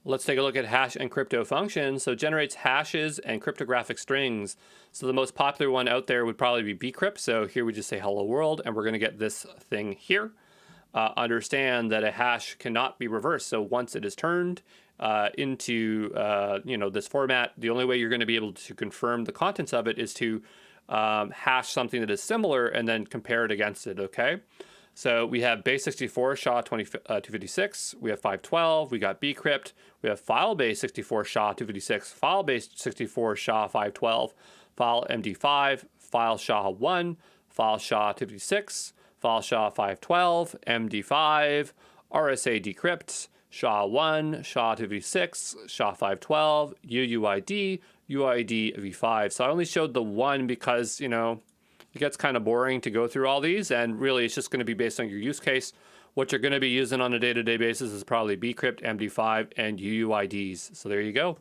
Let's take a look at hash and crypto functions. So it generates hashes and cryptographic strings. So the most popular one out there would probably be bcrypt. So here we just say hello world, and we're going to get this thing here. Understand that a hash cannot be reversed. So once it is turned into this format, the only way you're going to be able to confirm the contents of it is to hash something that is similar and then compare it against it. Okay. So we have base64 SHA-256, we have 512, we got bcrypt, we have file-base64 SHA-256, file-base64 SHA-512, file MD5, file SHA-1, file SHA-256, file SHA-512, MD5, RSA decrypt, SHA-1, SHA-256, SHA-512, UUID, UID v5. So I only showed the one because, it gets kind of boring to go through all these, and really it's just going to be based on your use case. What you're going to be using on a day-to-day basis is probably bcrypt, MD5, and UUIDs. So there you go.